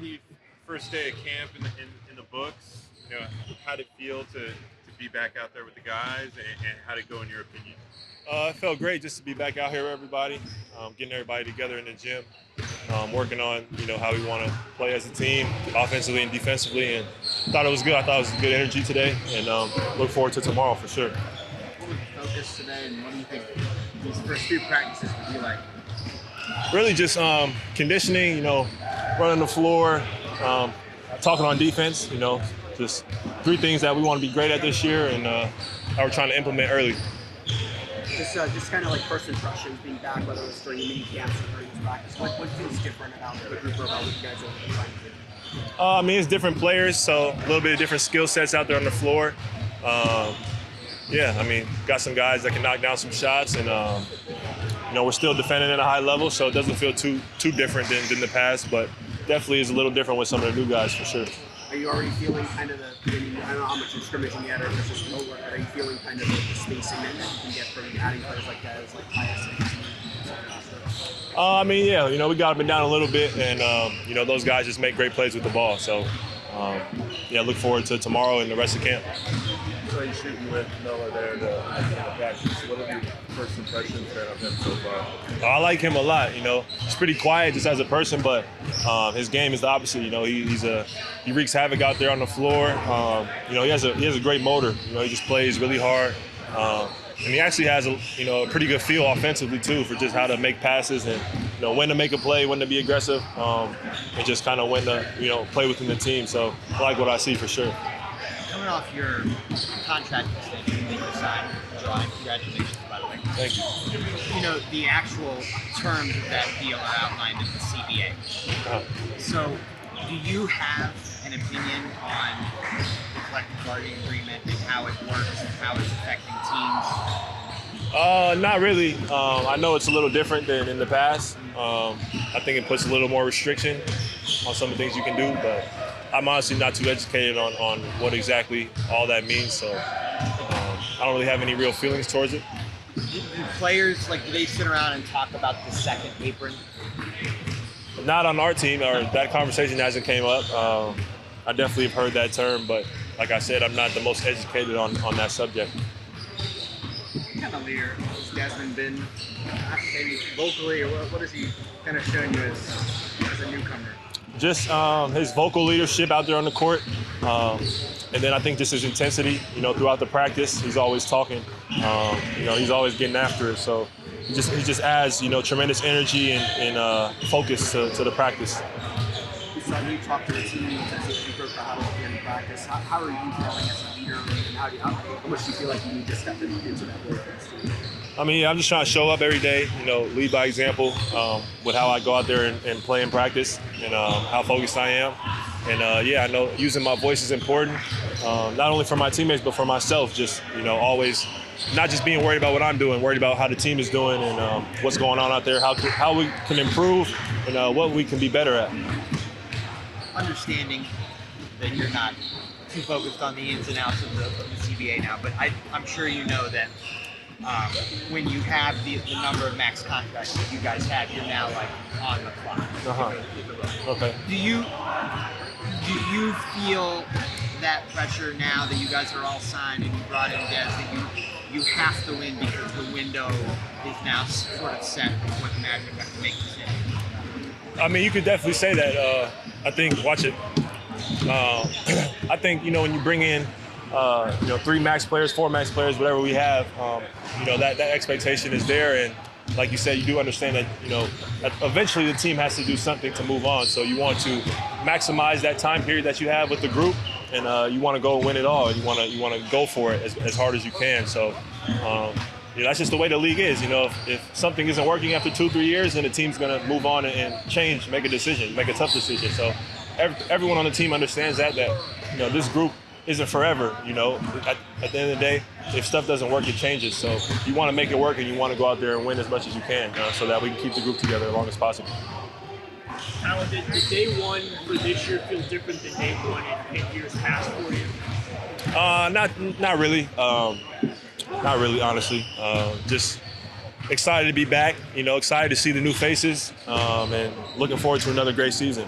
The first day of camp in the books, how did it feel to be back out there with the guys, and how did it go in your opinion? It felt great just to be back out here with everybody, getting everybody together in the gym, working on how we want to play as a team, offensively and defensively, and thought it was good. I thought it was good energy today, and look forward to tomorrow for sure. What was the focus today, and what do you think these first few practices would be like? Really just conditioning, running the floor, talking on defense, just three things that we want to be great at this year, and that we're trying to implement early. Just kind of like first impressions being back, whether it was during the mini camps or during this practice. What feels different about the group or about what you guys are trying to do? It's different players, so a little bit of different skill sets out there on the floor. Got some guys that can knock down some shots, and we're still defending at a high level, so it doesn't feel too different than the past, but definitely is a little different with some of the new guys for sure. Are you already feeling kind of I don't know how much you're scrimmaging yet or if it's just no work, are you feeling kind of the spacing that you can get from adding players like that as like Pius and we got them down a little bit, and those guys just make great plays with the ball. So, look forward to tomorrow and the rest of camp. So you're shooting with Noah there to practice. What are your first impressions of him so far? I like him a lot. He's pretty quiet just as a person, but his game is the opposite. He wreaks havoc out there on the floor. He has a great motor. He just plays really hard. And he actually has a pretty good feel offensively too for just how to make passes and when to make a play, when to be aggressive, and just kind of when to play within the team. So I like what I see for sure. Coming off your contract extension that you signed in July, congratulations, by the way. Thank you. The actual terms of that deal are outlined in the CBA. So, do you have an opinion on the collective bargaining agreement and how it works and how it's affecting teams? Not really. I know it's a little different than in the past. I think it puts a little more restriction on some of the things you can do, but I'm honestly not too educated on what exactly all that means, so I don't really have any real feelings towards it. Do players, do they sit around and talk about the second apron? Not on our team, or that conversation hasn't came up. I definitely have heard that term, but like I said, I'm not the most educated on that subject. What kind of leader has Desmond been, maybe vocally, or what has he kind of shown you as a newcomer? Just his vocal leadership out there on the court, and then I think just his intensity, throughout the practice. He's always talking, he's always getting after it. So he just adds, tremendous energy and focus to the practice. So you talk to the team as a speaker for how to be in practice. How are you feeling as a leader, and how much do you feel like you need to step into that role? I'm just trying to show up every day, lead by example with how I go out there and play in practice and how focused I am. And I know using my voice is important, not only for my teammates, but for myself. Just, always not just being worried about what I'm doing, worried about how the team is doing and what's going on out there, how we can improve and what we can be better at. Understanding that you're not too focused on the ins and outs of the CBA now, but I'm sure you know that when you have the number of max contracts that you guys have, you're now on the clock. Okay. Do you feel that pressure now that you guys are all signed and you brought in Des that you have to win because the window is now sort of set for the Magic have to make decisions? You could definitely say that. I think, watch it. I think, when you bring in, 3 max players, 4 max players, whatever we have, that expectation is there. And like you said, you do understand that, eventually the team has to do something to move on. So you want to maximize that time period that you have with the group, and you want to go win it all. You want to go for it as hard as you can. So, that's just the way the league is. If something isn't working after 2-3 years, then the team's going to move on and change, make a decision, make a tough decision. So everyone on the team understands that this group isn't forever. At the end of the day, if stuff doesn't work, it changes. So you want to make it work, and you want to go out there and win as much as you can, so that we can keep the group together as long as possible. Alan, did day one for this year feel different than day one in years past for you? Not really. Not really, honestly. Just excited to be back. Excited to see the new faces, and looking forward to another great season.